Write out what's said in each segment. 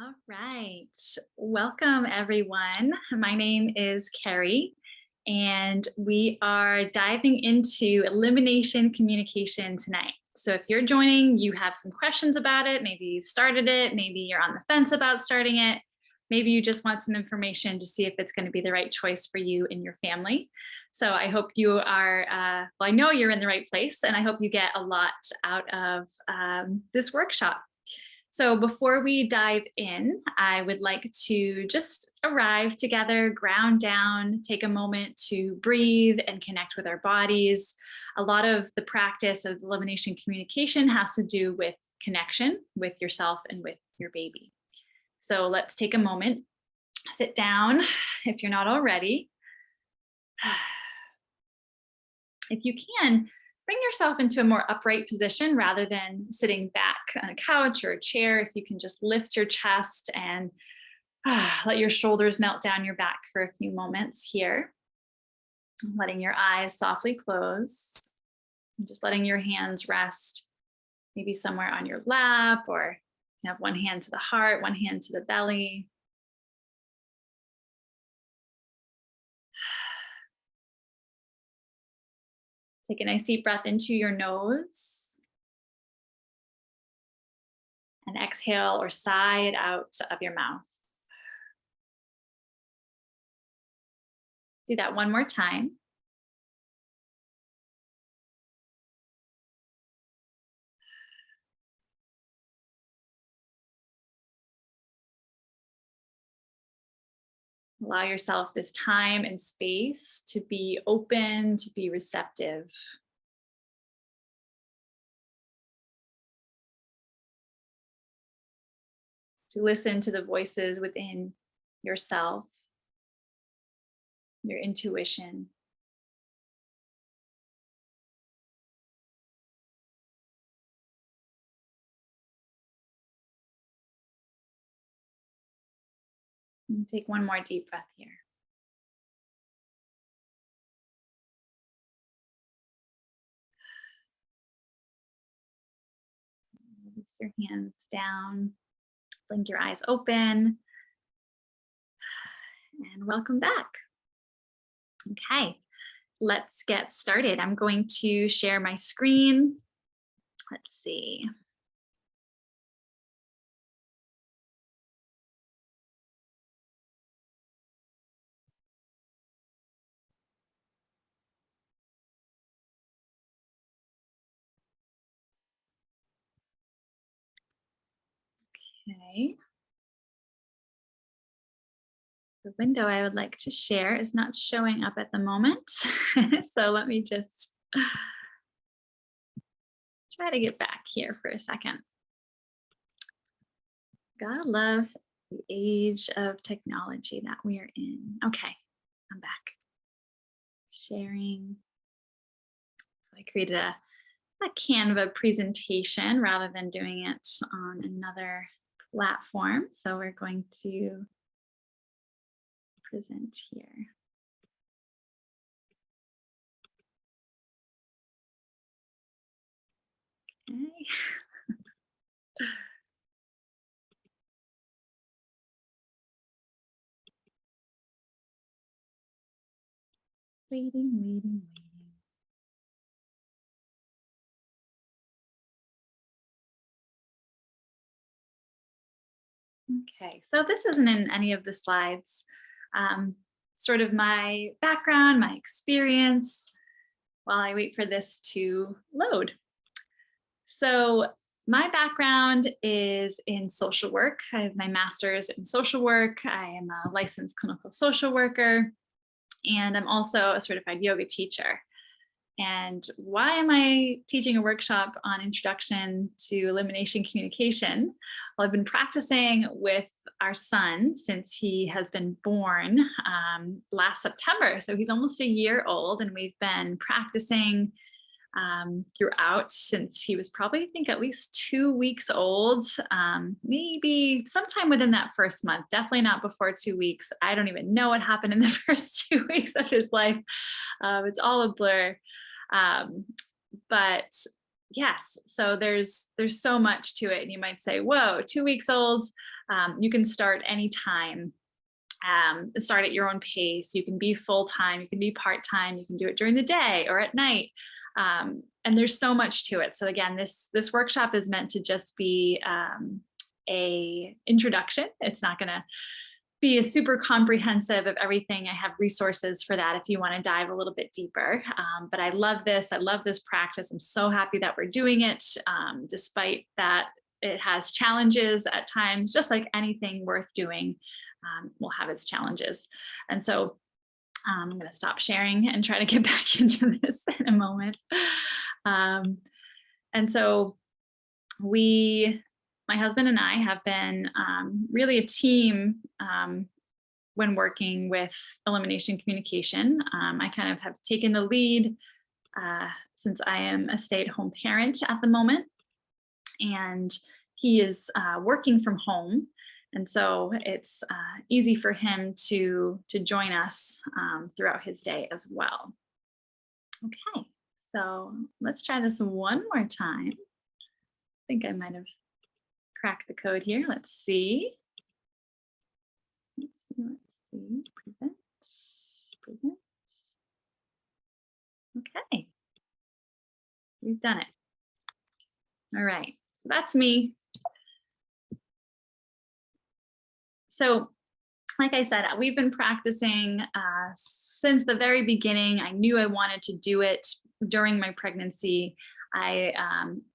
All right. Welcome, everyone. My name is Carrie, and we are diving into elimination communication tonight. So if you're joining, you have some questions about it. Maybe you've started it. Maybe you're on the fence about starting it. Maybe you just want some information to see if it's going to be the right choice for you and your family. So I hope you are, well, I know you're in the right place, and I hope you get a lot out of this workshop. So before we dive in, I would like to just arrive together, ground down, take a moment to breathe and connect with our bodies. A lot of the practice of elimination communication has to do with connection with yourself and with your baby. So let's take a moment, sit down if you're not already. If you can, bring yourself into a more upright position rather than sitting back on a couch or a chair. If you can just lift your chest and let your shoulders melt down your back for a few moments here. Letting your eyes softly close. And just letting your hands rest maybe somewhere on your lap, or you have one hand to the heart, one hand to the belly. Take a nice deep breath into your nose. And exhale or sigh it out of your mouth. Do that one more time. Allow yourself this time and space to be open, to be receptive. To listen to the voices within yourself, your intuition. And take one more deep breath here. Release your hands down, blink your eyes open, and welcome back. Okay, let's get started. I'm going to share my screen. Let's see. Okay. The window I would like to share is not showing up at the moment. So let me just try to get back here for a second. Gotta love the age of technology that we are in. Okay, I'm back. Sharing. So I created a Canva presentation rather than doing it on another platform. So we're going to present here. Okay. Waiting. Okay, so this isn't in any of the slides. Sort of my background, my experience, while I wait for this to load. So my background is in social work. I have my master's in social work. I am a licensed clinical social worker, and I'm also a certified yoga teacher. And why am I teaching a workshop on introduction to elimination communication? Well, I've been practicing with our son since he has been born last September. So he's almost a year old, and we've been practicing throughout since he was probably, I think, at least 2 weeks old, maybe sometime within that first month, definitely not before 2 weeks. I don't even know what happened in the first 2 weeks of his life. It's all a blur. But yes, so there's so much to it. And you might say, whoa, 2 weeks old. You can start anytime. Start at your own pace. You can be full-time, you can be part-time, you can do it during the day or at night. And there's so much to it. So again, this workshop is meant to just be a introduction. It's not going to be a super comprehensive of everything. I have resources for that if you want to dive a little bit deeper. But I love this. I love this practice. I'm so happy that we're doing it, despite that it has challenges at times, just like anything worth doing will have its challenges. And so I'm going to stop sharing and try to get back into this in a moment. And so my husband and I have been really a team when working with elimination communication. I kind of have taken the lead since I am a stay-at-home parent at the moment, and he is working from home. And so it's easy for him to join us throughout his day as well. Okay, so let's try this one more time. I think I might have cracked the code here. Let's see. Present. Okay, we've done it. All right, so that's me. So, like I said, we've been practicing since the very beginning. I knew I wanted to do it during my pregnancy. I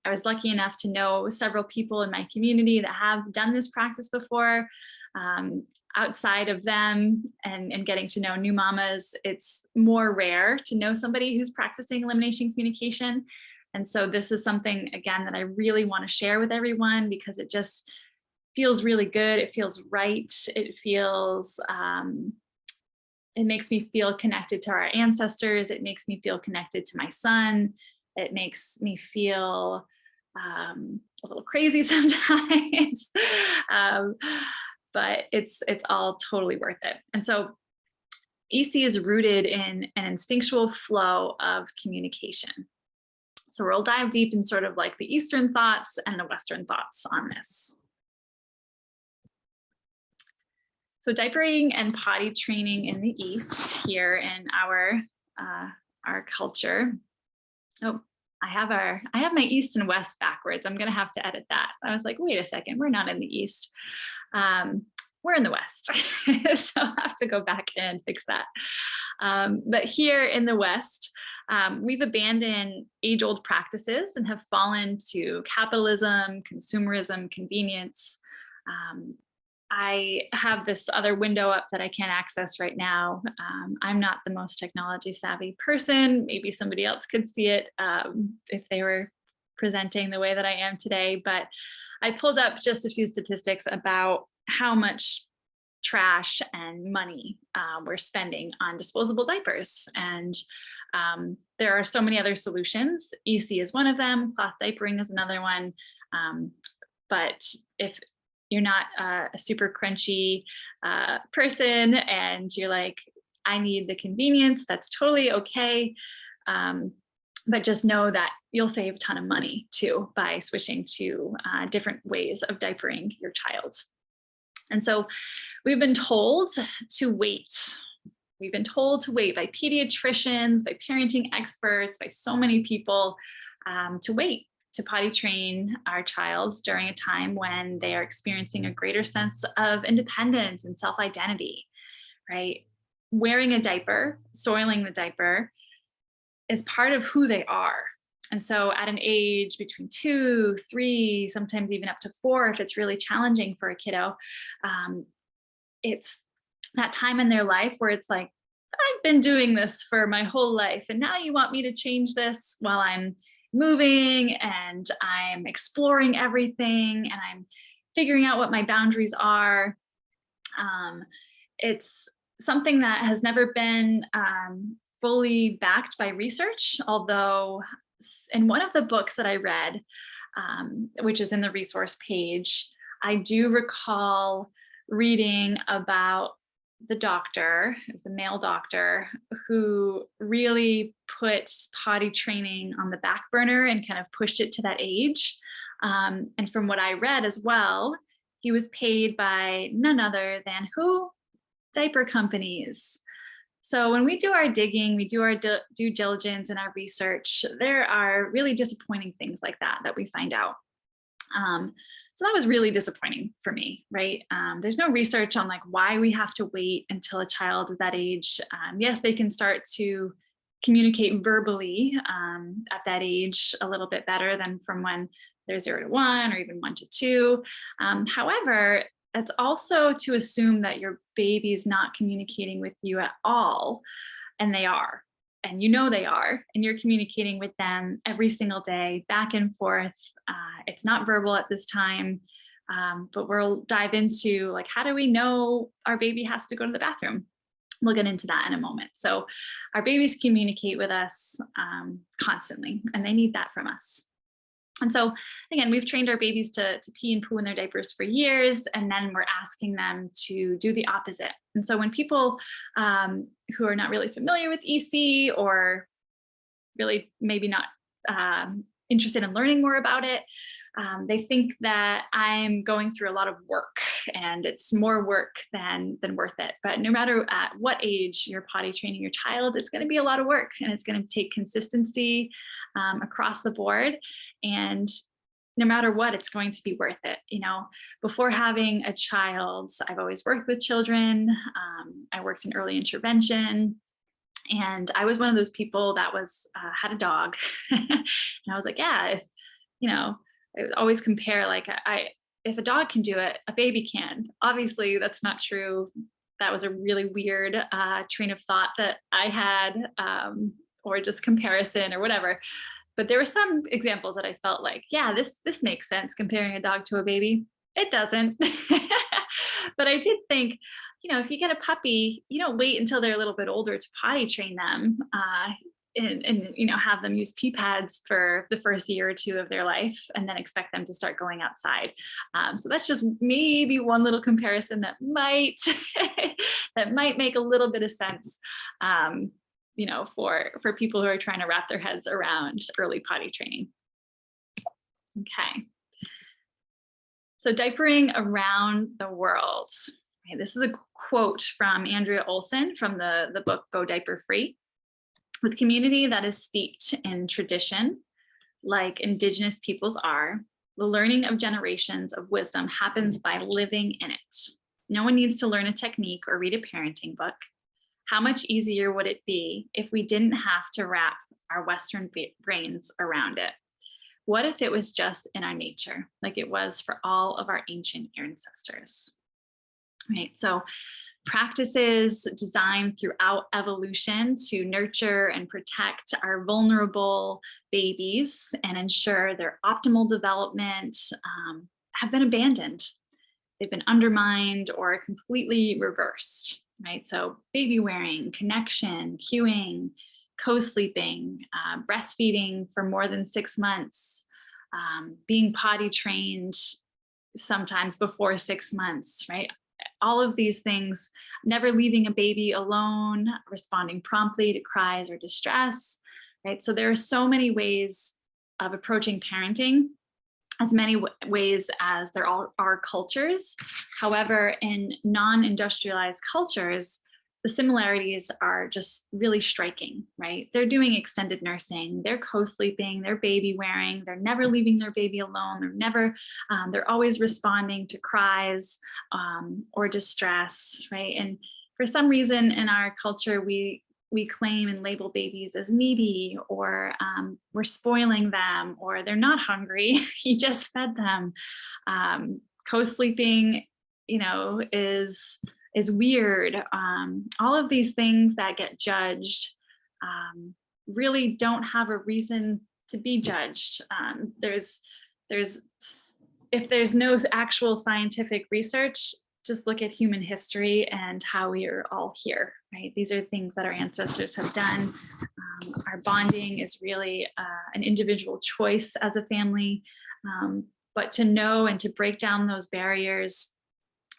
was lucky enough to know several people in my community that have done this practice before. Outside of them and getting to know new mamas, it's more rare to know somebody who's practicing elimination communication. And so this is something, again, that I really want to share with everyone because it just feels really good. It feels right. It feels, it makes me feel connected to our ancestors. It makes me feel connected to my son. It makes me feel a little crazy sometimes, but it's all totally worth it. And so EC is rooted in an instinctual flow of communication. So we'll dive deep in sort of like the Eastern thoughts and the Western thoughts on this. So diapering and potty training in the East here in our culture. Oh, I have my East and West backwards. I'm going to have to edit that. I was like, wait a second, we're not in the East. We're in the West. So I'll have to go back and fix that. But here in the West, we've abandoned age-old practices and have fallen to capitalism, consumerism, convenience. I have this other window up that I can't access right now. I'm not the most technology savvy person. Maybe somebody else could see it if they were presenting the way that I am today. But I pulled up just a few statistics about how much trash and money we're spending on disposable diapers. And there are so many other solutions. EC is one of them. Cloth diapering is another one. But if you're not a super crunchy person and you're like, I need the convenience, that's totally okay. But just know that you'll save a ton of money too by switching to different ways of diapering your child. And so we've been told to wait. We've been told to wait by pediatricians, by parenting experts, by so many people to wait to potty train our child during a time when they are experiencing a greater sense of independence and self-identity, right? Wearing a diaper, soiling the diaper is part of who they are. And so at an age between 2, 3, sometimes even up to 4, if it's really challenging for a kiddo, it's that time in their life where it's like, I've been doing this for my whole life, and now you want me to change this while I'm moving and I'm exploring everything and I'm figuring out what my boundaries are. It's something that has never been fully backed by research, although in one of the books that I read, which is in the resource page, I do recall reading about the doctor, it was a male doctor, who really put potty training on the back burner and kind of pushed it to that age. And from what I read as well, he was paid by none other than who? Diaper companies. So when we do our digging, we do our due diligence and our research, there are really disappointing things like that we find out. So that was really disappointing for me, right? There's no research on like why we have to wait until a child is that age. Yes, they can start to communicate verbally at that age a little bit better than from when they're 0 to 1 or even 1 to 2. However, it's also to assume that your baby's not communicating with you at all, and they are. And you know they are, and you're communicating with them every single day, back and forth. It's not verbal at this time, but we'll dive into like, how do we know our baby has to go to the bathroom? We'll get into that in a moment. So our babies communicate with us constantly, and they need that from us. And so again, we've trained our babies to pee and poo in their diapers for years, and then we're asking them to do the opposite. And so when people who are not really familiar with EC or really maybe not interested in learning more about it, they think that I'm going through a lot of work and it's more work than worth it. But no matter at what age you're potty training your child, it's going to be a lot of work, and it's going to take consistency across the board. And no matter what, it's going to be worth it. You know, before having a child, I've always worked with children. I worked in early intervention. And I was one of those people that was had a dog. And I was like, yeah, if, you know, I would always compare, like, if a dog can do it, a baby can. Obviously, that's not true. That was a really weird train of thought that I had, or just comparison or whatever. But there were some examples that I felt like, yeah, this makes sense, comparing a dog to a baby. It doesn't. But I did think, you know, if you get a puppy, you don't wait until they're a little bit older to potty train them, and you know, have them use pee pads for the first year or two of their life, and then expect them to start going outside. So that's just maybe one little comparison that might that might make a little bit of sense, you know, for people who are trying to wrap their heads around early potty training. Okay. So diapering around the world. Okay, this is a quote from Andrea Olson from the book Go Diaper Free. With community that is steeped in tradition, like Indigenous peoples are, the learning of generations of wisdom happens by living in it. No one needs to learn a technique or read a parenting book. How much easier would it be if we didn't have to wrap our Western brains around it? What if it was just in our nature, like it was for all of our ancient ancestors? Right, so practices designed throughout evolution to nurture and protect our vulnerable babies and ensure their optimal development have been abandoned. They've been undermined or completely reversed, right? So baby wearing, connection, cueing, co-sleeping, breastfeeding for more than 6 months, being potty trained sometimes before 6 months, right? All of these things, never leaving a baby alone, responding promptly to cries or distress, right? So there are so many ways of approaching parenting, as many ways as there are cultures. However, in non-industrialized cultures, the similarities are just really striking, right? They're doing extended nursing, they're co-sleeping, they're baby wearing, they're never leaving their baby alone, they're always responding to cries or distress, right? And for some reason in our culture, we claim and label babies as needy, or we're spoiling them, or they're not hungry, you just fed them. Co-sleeping, you know, is weird. All of these things that get judged really don't have a reason to be judged. If there's no actual scientific research, just look at human history and how we are all here, right? These are things that our ancestors have done. Our bonding is really an individual choice as a family, but to know and to break down those barriers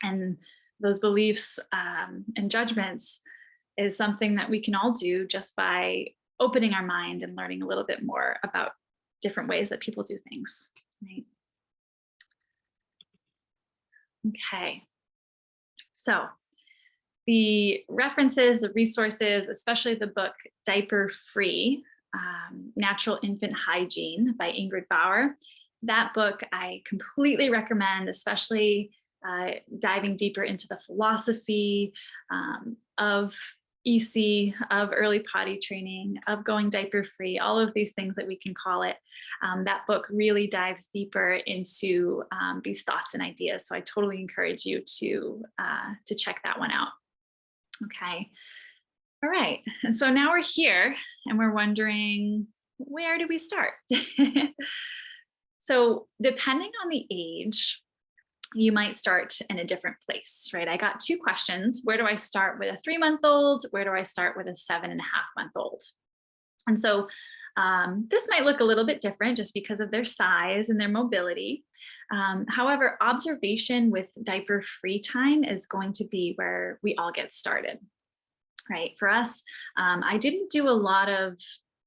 and those beliefs and judgments is something that we can all do just by opening our mind and learning a little bit more about different ways that people do things, right? Okay, so the references, the resources, especially the book Diaper Free, Natural Infant Hygiene by Ingrid Bauer. That book I completely recommend, especially diving deeper into the philosophy of EC, of early potty training, of going diaper free, all of these things that we can call it. That book really dives deeper into these thoughts and ideas. So I totally encourage you to check that one out. Okay. All right. And so now we're here and we're wondering, where do we start? So depending on the age, you might start in a different place, right? I got two questions. Where do I start with a 3-month-old? Where do I start with a 7.5-month-old? And so this might look a little bit different just because of their size and their mobility. However, observation with diaper free time is going to be where we all get started, right? For us, I didn't do a lot of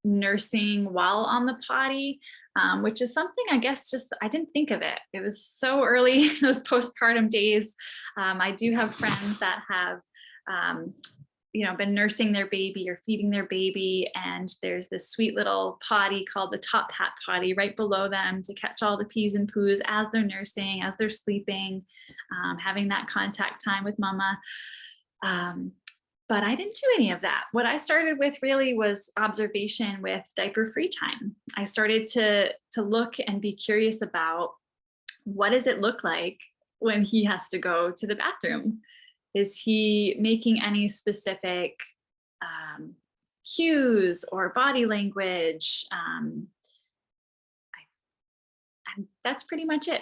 nursing while on the potty, which is something I guess just I didn't think of it. It was so early, those postpartum days. I do have friends that have been nursing their baby or feeding their baby, and there's this sweet little potty called the top hat potty right below them to catch all the pees and poos as they're nursing, as they're sleeping, having that contact time with mama. But I didn't do any of that. What I started with really was observation with diaper free time. I started to look and be curious about, what does it look like when he has to go to the bathroom? Is he making any specific cues or body language? That's pretty much it.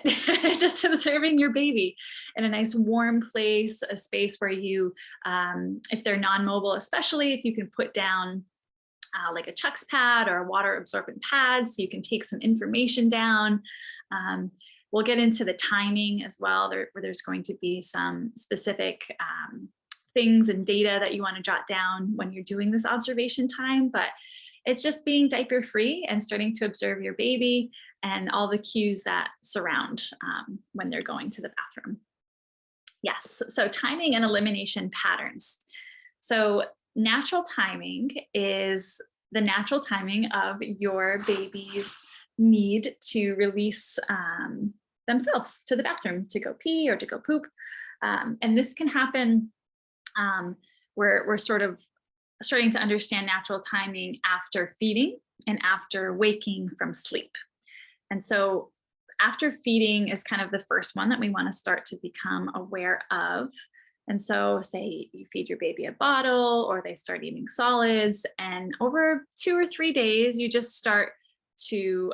Just observing your baby in a nice warm place, a space where you, if they're non-mobile, especially if you can put down like a Chuck's pad or a water absorbent pad so you can take some information down. We'll get into the timing as well, where there's going to be some specific things and data that you want to jot down when you're doing this observation time. But it's just being diaper free and starting to observe your baby and all the cues that surround when they're going to the bathroom. Yes, so timing and elimination patterns. So natural timing is the natural timing of your baby's need to release themselves to the bathroom, to go pee or to go poop. And this can happen where we're sort of starting to understand natural timing after feeding and after waking from sleep. And so after feeding is kind of the first one that we want to start to become aware of. And so say you feed your baby a bottle or they start eating solids, and over 2 or 3 days, you just start to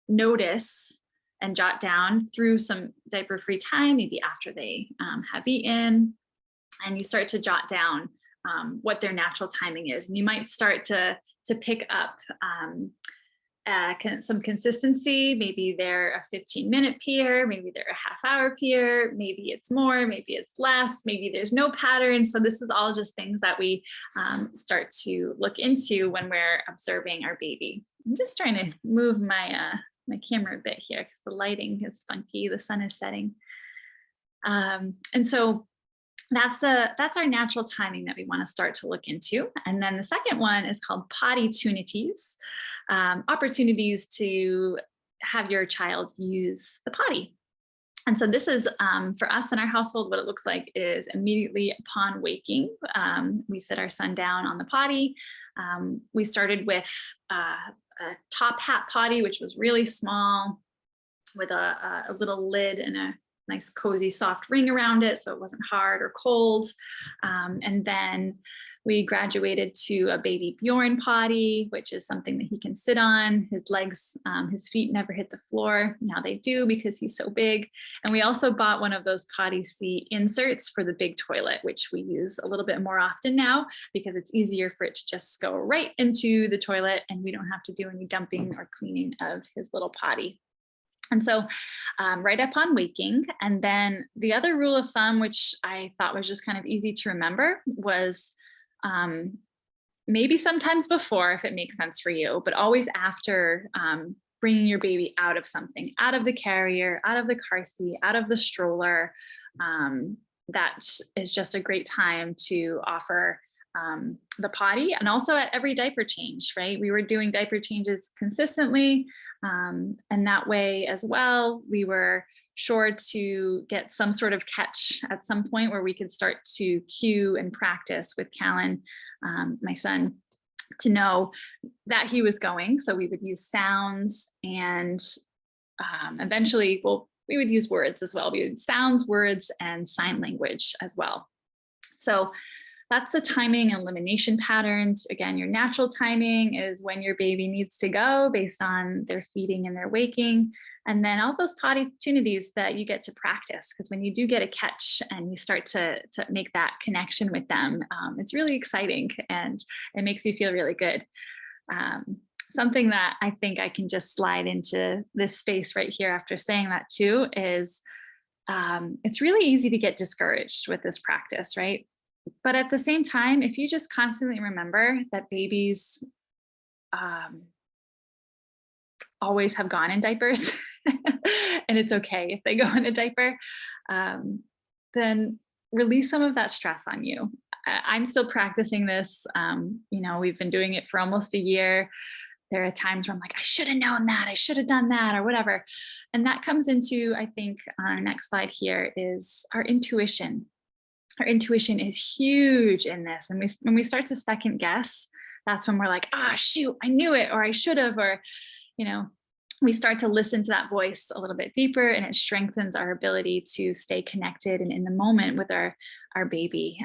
notice and jot down through some diaper free time, maybe after they have eaten, and you start to jot down what their natural timing is. And you might start to pick up some consistency. Maybe they're a 15-minute peer, maybe they're a half-hour peer, maybe it's more, maybe it's less, maybe there's no pattern. So this is all just things that we start to look into when we're observing our baby. I'm just trying to move my my camera a bit here because the lighting is funky, the sun is setting. And so that's our natural timing that we want to start to look into. And then the second one is called potty-tunities, opportunities to have your child use the potty. And so this is, for us in our household, what it looks like is immediately upon waking, we sit our son down on the potty. We started with a top hat potty, which was really small, with a little lid and a nice cozy soft ring around it so it wasn't hard or cold. And then we graduated to a baby Bjorn potty, which is something that he can sit on. His legs, his feet never hit the floor. Now they do because he's so big. And we also bought one of those potty seat inserts for the big toilet, which we use a little bit more often now because it's easier for it to just go right into the toilet and we don't have to do any dumping or cleaning of his little potty. And so right upon waking. And then the other rule of thumb, which I thought was just kind of easy to remember, was maybe sometimes before, if it makes sense for you, but always after bringing your baby out of something, out of the carrier, out of the car seat, out of the stroller. That is just a great time to offer the potty, and also at every diaper change, right? We were doing diaper changes consistently. And that way as well, we were sure to get some sort of catch at some point where we could start to cue and practice with Callan, my son, to know that he was going. So we would use sounds, and eventually, well, we would use words as well. We would sounds, words, and sign language as well. So that's the timing and elimination patterns. Again, your natural timing is when your baby needs to go based on their feeding and their waking. And then all those potty opportunities that you get to practice, because when you do get a catch and you start to make that connection with them, it's really exciting and it makes you feel really good. Something that I think I can just slide into this space right here after saying that too is it's really easy to get discouraged with this practice, right? But at the same time, if you just constantly remember that babies always have gone in diapers and it's okay if they go in a diaper, then release some of that stress on you. I'm still practicing this. We've been doing it for almost a year. There are times where I'm like, I should have known that, I should have done that, or whatever. And that comes into, I think, on our next slide here is our intuition. Our intuition is huge in this. And when we start to second guess, that's when we're like, shoot, I knew it, or I should have, or, we start to listen to that voice a little bit deeper, and it strengthens our ability to stay connected and in the moment with our baby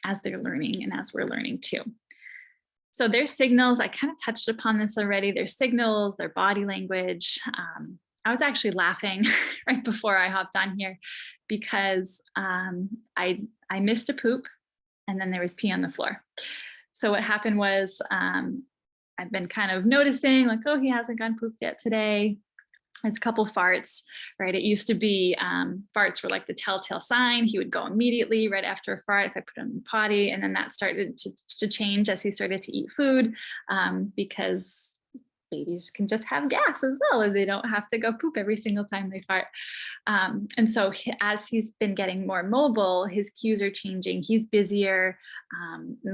as they're learning and as we're learning too. So there's signals. I kind of touched upon this already. There's signals, their body language. I was actually laughing right before I hopped on here because I missed a poop and then there was pee on the floor. So what happened was I've been kind of noticing like, he hasn't gone pooped yet today. It's a couple farts, right? It used to be farts were like the telltale sign. He would go immediately right after a fart if I put him in the potty. And then that started to change as he started to eat food because babies can just have gas as well, and they don't have to go poop every single time they fart. And so as he's been getting more mobile, his cues are changing. He's busier.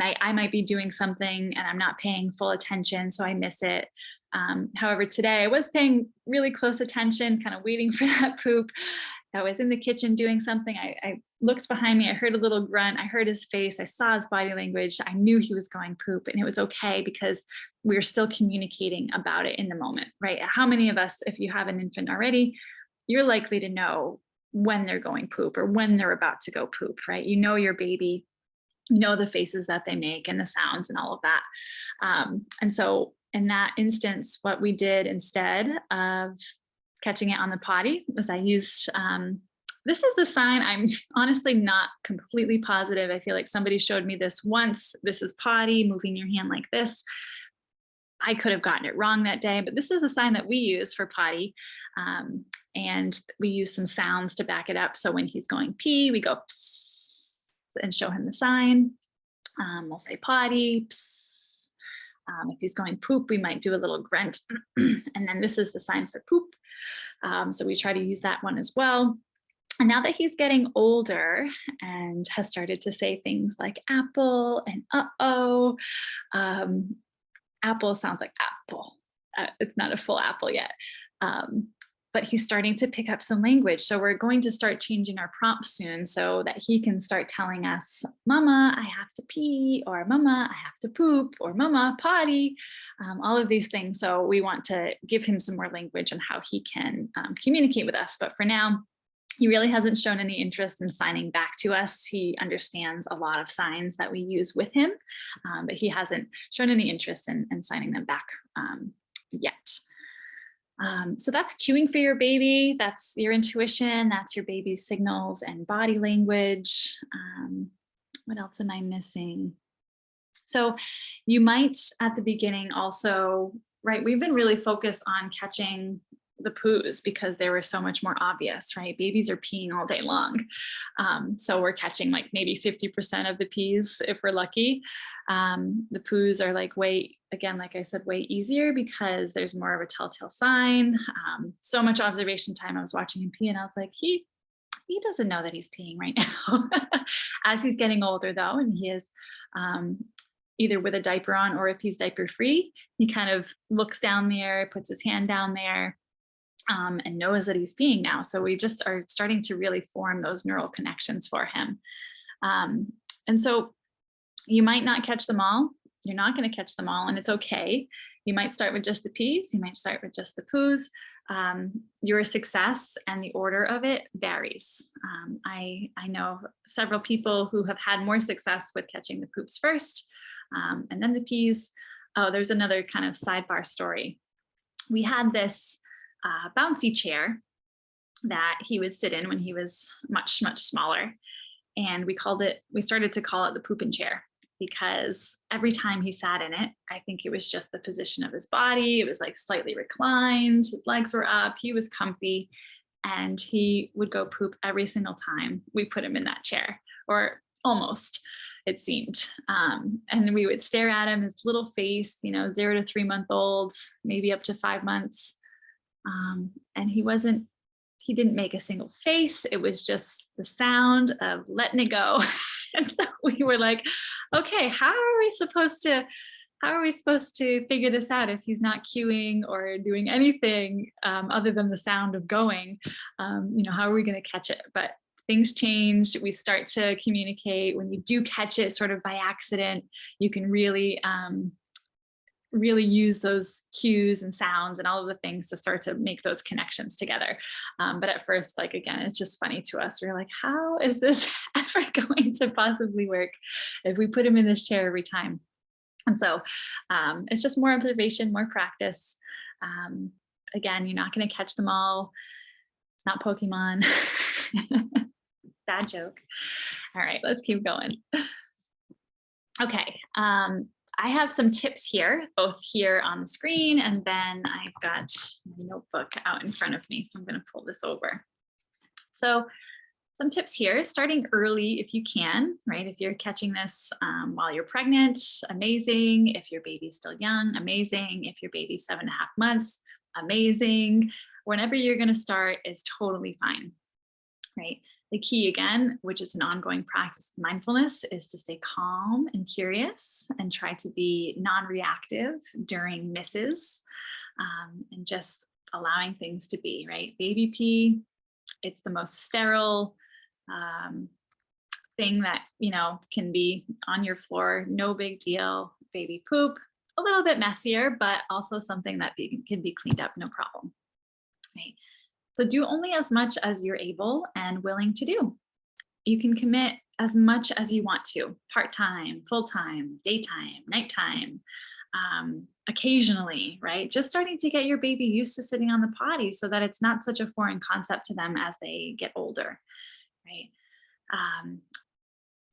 I might be doing something and I'm not paying full attention, so I miss it. However, today I was paying really close attention, kind of waiting for that poop. I was in the kitchen doing something. I looked behind me. I heard a little grunt. I heard his face. I saw his body language. I knew he was going poop, and it was okay because we were still communicating about it in the moment, right? How many of us, if you have an infant already, you're likely to know when they're going poop or when they're about to go poop, right? You know your baby, you know the faces that they make and the sounds and all of that. And so in that instance, what we did instead of catching it on the potty was I used, this is the sign. I'm honestly not completely positive. I feel like somebody showed me this once. This is potty, moving your hand like this. I could have gotten it wrong that day, but this is a sign that we use for potty. And we use some sounds to back it up. So when he's going pee, we go psst and show him the sign. We'll say potty, psst. If he's going poop, we might do a little grunt. And then this is the sign for poop. So we try to use that one as well. And now that he's getting older and has started to say things like apple and uh-oh, apple sounds like apple. It's not a full apple yet. But he's starting to pick up some language. So we're going to start changing our prompts soon so that he can start telling us, Mama, I have to pee, or Mama, I have to poop, or Mama, potty, all of these things. So we want to give him some more language on how he can communicate with us. But for now, he really hasn't shown any interest in signing back to us. He understands a lot of signs that we use with him, but he hasn't shown any interest in signing them back yet. So that's cueing for your baby. That's your intuition. That's your baby's signals and body language. What else am I missing? So you might at the beginning also, right, we've been really focused on catching the poos because they were so much more obvious, right? Babies are peeing all day long. So we're catching like maybe 50% of the pees if we're lucky. The poos are like way, again, like I said, way easier because there's more of a telltale sign. So much observation time. I was watching him pee and I was like, he doesn't know that he's peeing right now. As he's getting older though, and he is either with a diaper on or if he's diaper free, he kind of looks down there, puts his hand down there, and knows that he's peeing now. So we just are starting to really form those neural connections for him. And so you might not catch them all. You're not going to catch them all, and it's okay. You might start with just the pees. You might start with just the poos. Your success and the order of it varies. I know several people who have had more success with catching the poops first, and then the pees. Oh, there's another kind of sidebar story. We had this bouncy chair that he would sit in when he was much, much smaller. And we started to call it the pooping chair because every time he sat in it, I think it was just the position of his body. It was like slightly reclined, his legs were up, he was comfy, and he would go poop every single time we put him in that chair, or almost, it seemed. And we would stare at him, his little face, 0 to 3 month old, maybe up to 5 months. And he didn't make a single face. It was just the sound of letting it go. And so we were like, okay, how are we supposed to figure this out if he's not cueing or doing anything other than the sound of going? How are we going to catch it? But things changed. We start to communicate. When you do catch it sort of by accident, you can really use those cues and sounds and all of the things to start to make those connections together. But at first, like, again, it's just funny to us. We're like, how is this ever going to possibly work if we put him in this chair every time? And so it's just more observation, more practice. Again, you're not going to catch them all. It's not Pokemon. Bad joke. All right, let's keep going. Okay. I have some tips here, both here on the screen, and then I've got my notebook out in front of me. So I'm going to pull this over. So some tips here, starting early if you can, right? If you're catching this while you're pregnant, amazing. If your baby's still young, amazing. If your baby's 7.5 months, amazing. Whenever you're going to start is totally fine, right? The key, again, which is an ongoing practice of mindfulness, is to stay calm and curious and try to be non-reactive during misses, and just allowing things to be, right? Baby pee, it's the most sterile thing that, can be on your floor, no big deal. Baby poop, a little bit messier, but also something that can be cleaned up, no problem, right? So do only as much as you're able and willing to do. You can commit as much as you want to, part-time, full-time, daytime, nighttime, occasionally, right? Just starting to get your baby used to sitting on the potty so that it's not such a foreign concept to them as they get older, right?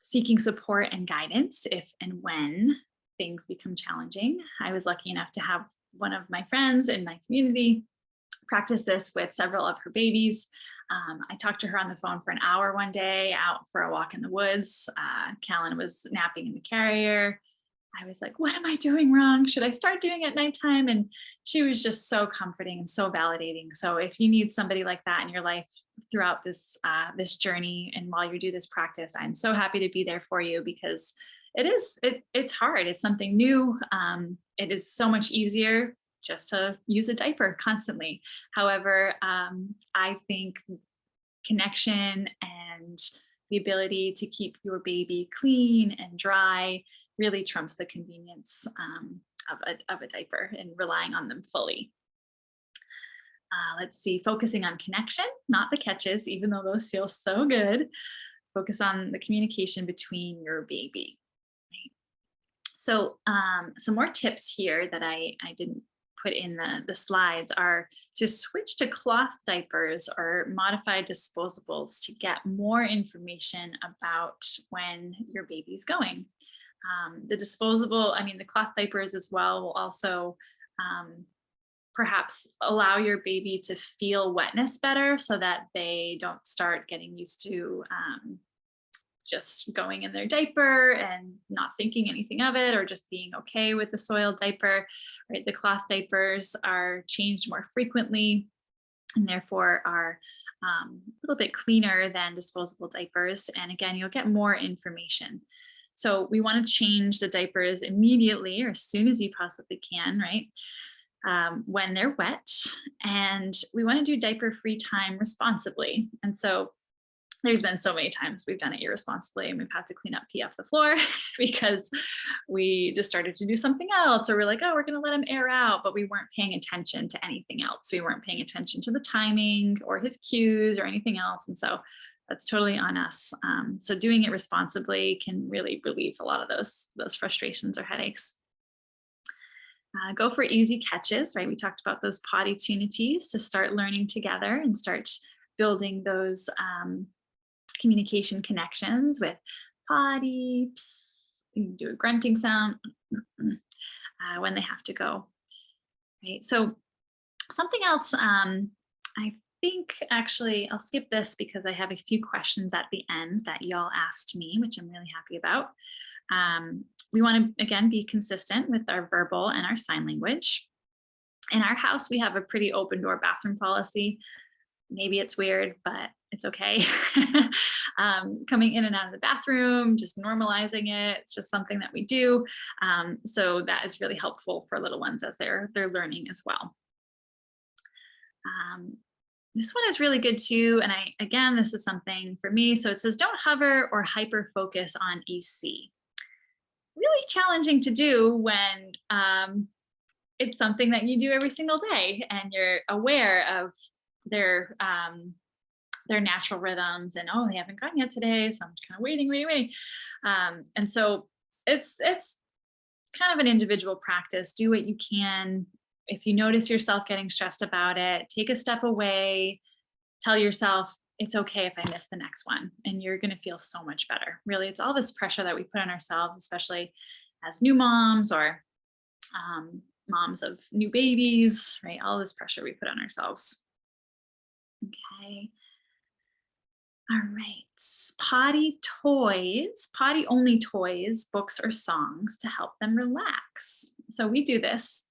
Seeking support and guidance if and when things become challenging. I was lucky enough to have one of my friends in my community practice this with several of her babies. I talked to her on the phone for an hour one day out for a walk in the woods. Callan was napping in the carrier. I was like, what am I doing wrong? Should I start doing it at nighttime? And she was just so comforting and so validating. So if you need somebody like that in your life throughout this journey and while you do this practice, I'm so happy to be there for you, because it's hard. It's something new. It is so much easier just to use a diaper constantly. However, I think connection and the ability to keep your baby clean and dry really trumps the convenience of a diaper and relying on them fully. Let's see, focusing on connection, not the catches, even though those feel so good. Focus on the communication between your baby. Right? So some more tips here that I didn't put in the slides are to switch to cloth diapers or modified disposables to get more information about when your baby's going. The cloth diapers as well will also perhaps allow your baby to feel wetness better so that they don't start getting used to just going in their diaper and not thinking anything of it, or just being okay with the soiled diaper, right? The cloth diapers are changed more frequently and therefore are a little bit cleaner than disposable diapers. And again, you'll get more information. So we want to change the diapers immediately or as soon as you possibly can, right? When they're wet. And we want to do diaper free time responsibly. And so there's been so many times we've done it irresponsibly and we've had to clean up pee off the floor because we just started to do something else, or we're like, oh, we're going to let him air out, but we weren't paying attention to anything else. We weren't paying attention to the timing or his cues or anything else. And so that's totally on us. So doing it responsibly can really relieve a lot of those frustrations or headaches. Go for easy catches, right? We talked about those potty tunities to start learning together and start building those communication connections with potty. Psst, you can do a grunting sound when they have to go, right? So something else, I think actually I'll skip this because I have a few questions at the end that y'all asked me, which I'm really happy about. We want to, again, be consistent with our verbal and our sign language. In our house, we have a pretty open door bathroom policy. Maybe it's weird, but it's okay. Coming in and out of the bathroom, just normalizing it. It's just something that we do. So that is really helpful for little ones as they're learning as well. This one is really good too. And again, this is something for me. So it says, don't hover or hyper focus on EC. Really challenging to do when it's something that you do every single day and you're aware of their natural rhythms and, oh, they haven't gone yet today, so I'm just kind of waiting. And so it's kind of an individual practice. Do what you can. If you notice yourself getting stressed about it, take a step away, tell yourself it's okay if I miss the next one, and you're going to feel so much better. Really, it's all this pressure that we put on ourselves, especially as new moms or moms of new babies, right? All this pressure we put on ourselves. Okay. All right. Potty toys, potty only toys, books or songs to help them relax. So we do this.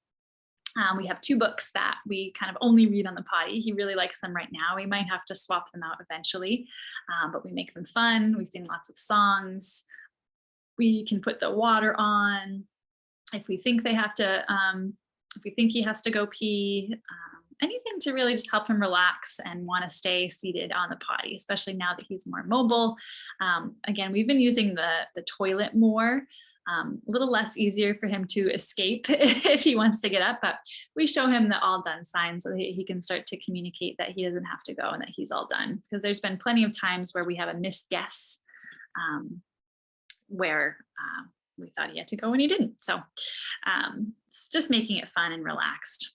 We have 2 books that we kind of only read on the potty. He really likes them right now. We might have to swap them out eventually, but we make them fun. We sing lots of songs. We can put the water on. If we think they have to, if we think he has to go pee, anything to really just help him relax and want to stay seated on the potty, especially now that he's more mobile. Again, we've been using the toilet more. A little less easier for him to escape if he wants to get up, but we show him the all done sign so that he can start to communicate that he doesn't have to go and that he's all done. Because there's been plenty of times where we have a misguess where we thought he had to go and he didn't. So it's just making it fun and relaxed.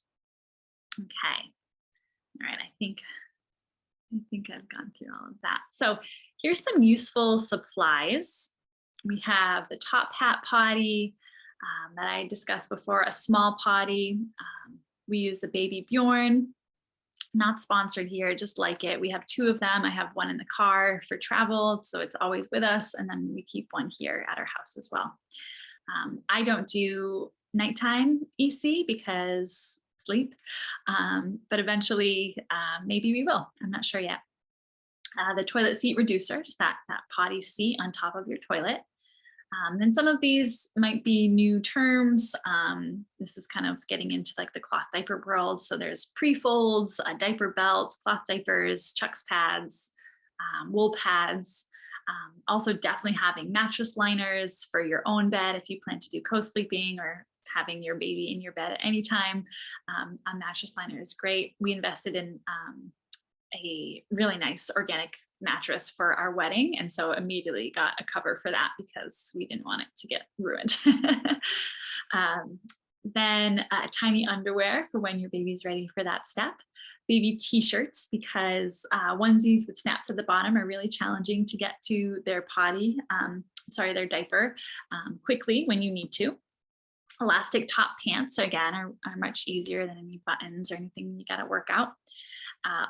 Okay. All right. I think I've gone through all of that. So here's some useful supplies. We have the top hat potty that I discussed before, a small potty. We use the Baby Bjorn, not sponsored here, just like it. We have 2 of them. I have one in the car for travel, so it's always with us. And then we keep one here at our house as well. I don't do nighttime EC because sleep, but eventually maybe we will. I'm not sure yet. The toilet seat reducer, just that potty seat on top of your toilet. Then some of these might be new terms. This is kind of getting into like the cloth diaper world. So there's pre-folds, diaper belts, cloth diapers, chucks pads, wool pads. Also definitely having mattress liners for your own bed if you plan to do co-sleeping or having your baby in your bed at any time. A mattress liner is great. We invested in a really nice organic mattress for our wedding, and so immediately got a cover for that because we didn't want it to get ruined. Then tiny underwear for when your baby's ready for that step. Baby t-shirts, because onesies with snaps at the bottom are really challenging to get to their potty, their diaper quickly when you need to. Elastic top pants, again, are much easier than any buttons or anything you got to work out.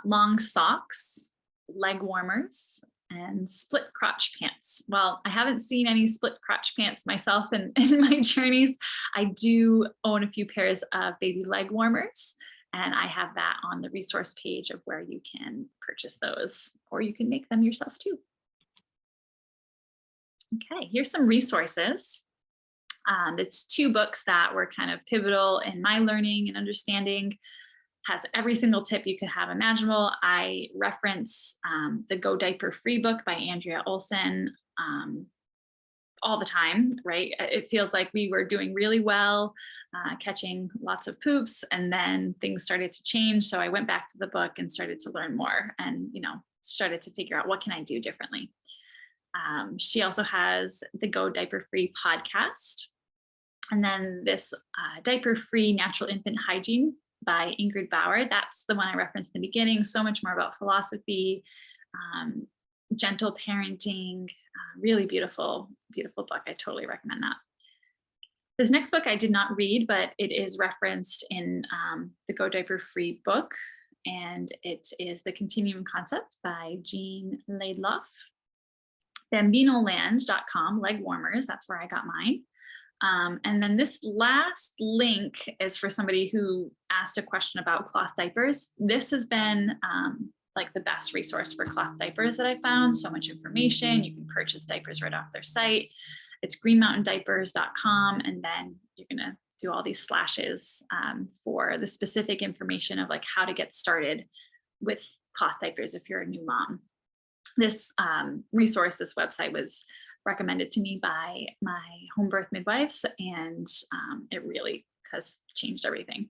Long socks, leg warmers, and split crotch pants. Well, I haven't seen any split crotch pants myself in my journeys. I do own a few pairs of baby leg warmers, and I have that on the resource page of where you can purchase those, or you can make them yourself too. Okay, here's some resources. It's 2 books that were kind of pivotal in my learning and understanding. Has every single tip you could have imaginable. I reference the Go Diaper Free book by Andrea Olson all the time, right? It feels like we were doing really well, catching lots of poops, and then things started to change. So I went back to the book and started to learn more, and started to figure out what can I do differently. She also has the Go Diaper Free podcast, and then this Diaper Free Natural Infant Hygiene by Ingrid Bauer. That's the one I referenced in the beginning. So much more about philosophy, gentle parenting, really beautiful, beautiful book. I totally recommend that. This next book I did not read, but it is referenced in the Go Diaper Free book, and it is The Continuum Concept by Jean Laidloff. Bambinoland.com, leg warmers, that's where I got mine. And then this last link is for somebody who asked a question about cloth diapers. This has been like the best resource for cloth diapers that I found. So much information. You can purchase diapers right off their site. It's greenmountaindiapers.com. And then you're going to do all these slashes for the specific information of like how to get started with cloth diapers if you're a new mom. This resource, this website was recommended to me by my home birth midwives, and it really has changed everything.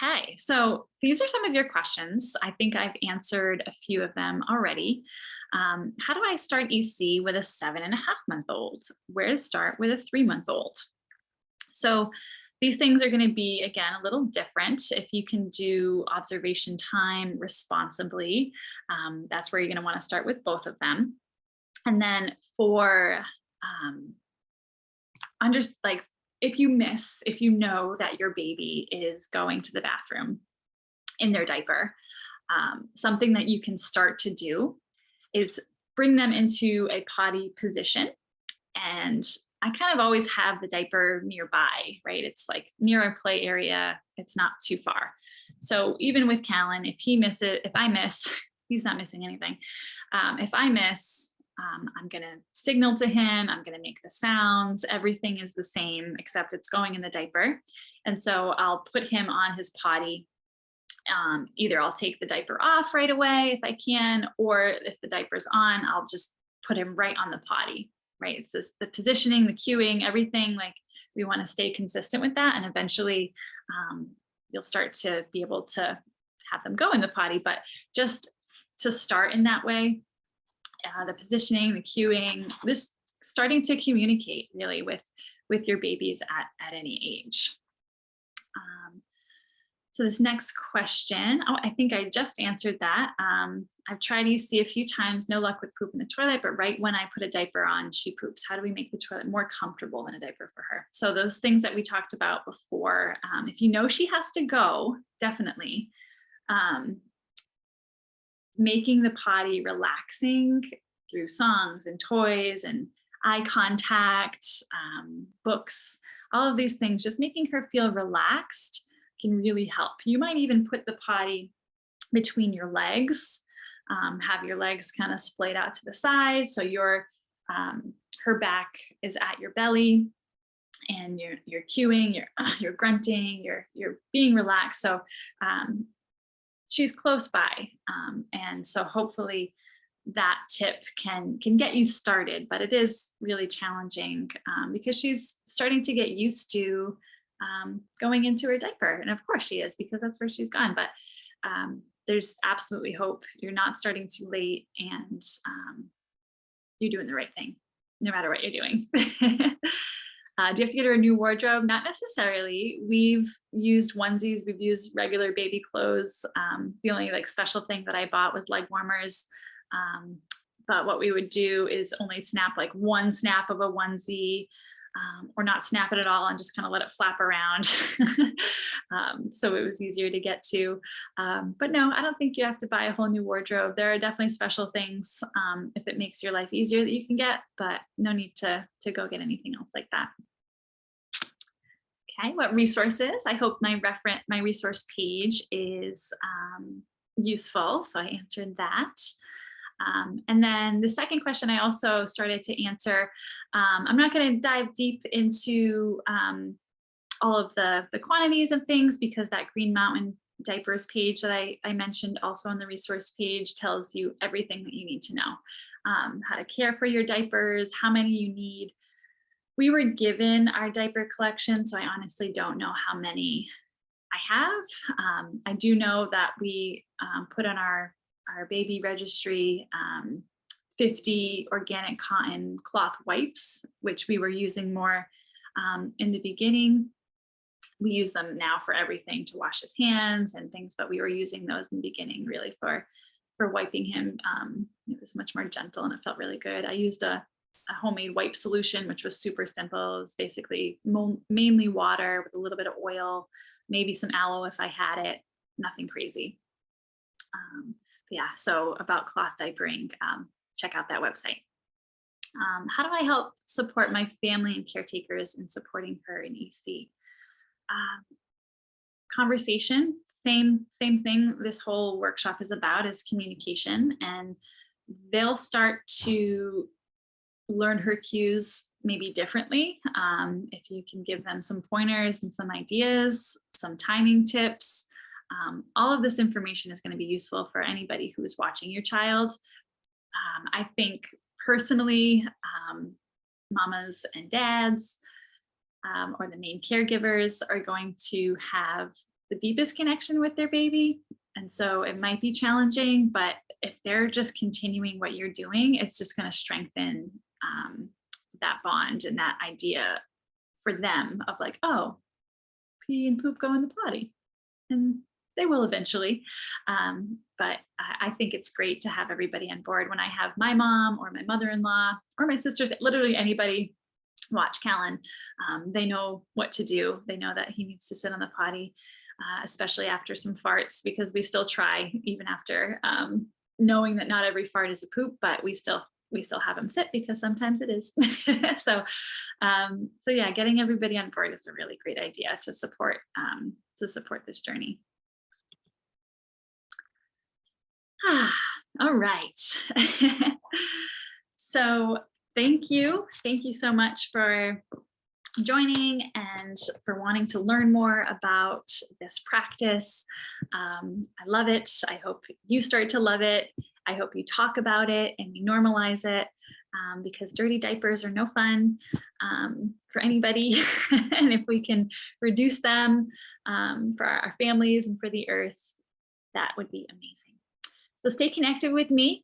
Okay, so these are some of your questions. I think I've answered a few of them already. How do I start EC with a 7.5-month-old? Where to start with a 3-month-old? So these things are going to be, again, a little different. If you can do observation time responsibly, that's where you're going to want to start with both of them. And then for if you know that your baby is going to the bathroom in their diaper, something that you can start to do is bring them into a potty position. And I kind of always have the diaper nearby, right? It's like near our play area. It's not too far. So even with Callan, if I miss, he's not missing anything. If I miss, I'm going to signal to him. I'm going to make the sounds. Everything is the same, except it's going in the diaper. And so I'll put him on his potty. Either I'll take the diaper off right away if I can, or if the diaper's on, I'll just put him right on the potty. Right? It's the positioning, the cueing, everything. Like we want to stay consistent with that. And eventually you'll start to be able to have them go in the potty, but just to start in that way, the positioning, the cueing, this starting to communicate really with your babies at any age. So this next question, I think I just answered that. I've tried EC a few times, no luck with poop in the toilet, but right when I put a diaper on, she poops. How do we make the toilet more comfortable than a diaper for her? So those things that we talked about before, if you know she has to go, definitely. Making the potty relaxing through songs and toys and eye contact, books, all of these things, just making her feel relaxed can really help. You might even put the potty between your legs, have your legs kind of splayed out to the side. So her back is at your belly and you're cueing, you're grunting, you're being relaxed. So she's close by. And so hopefully that tip can get you started, but it is really challenging because she's starting to get used to going into her diaper. And of course she is, because that's where she's gone. But there's absolutely hope. You're not starting too late, and you're doing the right thing, no matter what you're doing. Do you have to get her a new wardrobe? Not necessarily. We've used onesies. We've used regular baby clothes. The only like special thing that I bought was leg warmers. But what we would do is only snap like one snap of a onesie, or not snap it at all and just kind of let it flap around. So it was easier to get to. But no, I don't think you have to buy a whole new wardrobe. There are definitely special things, if it makes your life easier, that you can get, but no need to go get anything else like that. Okay, what resources? I hope my resource page is useful. So I answered that. And then the second question I also started to answer. I'm not going to dive deep into all of the quantities of things, because that Green Mountain diapers page that I mentioned also on the resource page tells you everything that you need to know. How to care for your diapers, how many you need. We were given our diaper collection, so I honestly don't know how many I have. I do know that we put on our baby registry 50 organic cotton cloth wipes, which we were using more in the beginning. We use them now for everything, to wash his hands and things, but we were using those in the beginning really for wiping him. It was much more gentle and it felt really good. I used a homemade wipe solution, which was super simple. It was basically mainly water with a little bit of oil, maybe some aloe if I had it, nothing crazy. Yeah, so about cloth diapering, check out that website. How do I help support my family and caretakers in supporting her in EC? Conversation, same thing this whole workshop is about, is communication, and they'll start to learn her cues maybe differently. If you can give them some pointers and some ideas, some timing tips, all of this information is going to be useful for anybody who is watching your child. I think personally, mamas and dads, or the main caregivers, are going to have the deepest connection with their baby. And so it might be challenging, but if they're just continuing what you're doing, it's just going to strengthen that bond and that idea for them of like, oh, pee and poop go in the potty. And they will eventually. But I think it's great to have everybody on board. When I have my mom or my mother-in-law or my sisters, literally anybody watch Callan, they know what to do. They know that he needs to sit on the potty, especially after some farts, because we still try, even after knowing that not every fart is a poop, but we still have him sit because sometimes it is. So yeah, getting everybody on board is a really great idea to support this journey. All right. So thank you so much for joining and for wanting to learn more about this practice. I love it. I hope you start to love it. I hope you talk about it and you normalize it, because dirty diapers are no fun for anybody. And if we can reduce them for our families and for the earth, that would be amazing. So stay connected with me,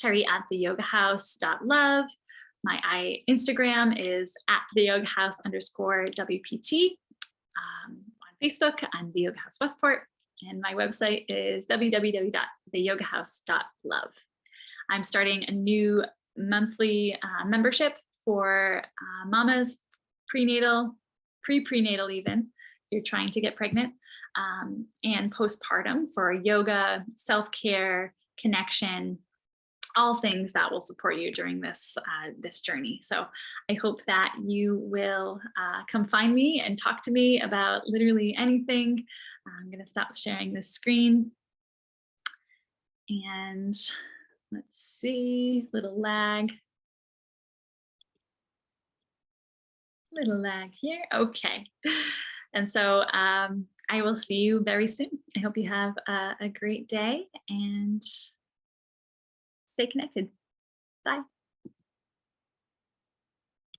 Carrie at theyogahouse.love. My Instagram is at theyogahouse_WPT. On Facebook, I'm The Yoga House Westport, and my website is www.theyogahouse.love. I'm starting a new monthly membership for mamas, prenatal even, if you're trying to get pregnant, and postpartum, for yoga, self-care, connection, all things that will support you during this journey. So I hope that you will come find me and talk to me about literally anything. I'm going to stop sharing this screen. And let's see, little lag here. Okay. And so I will see you very soon. I hope you have a great day and stay connected. Bye.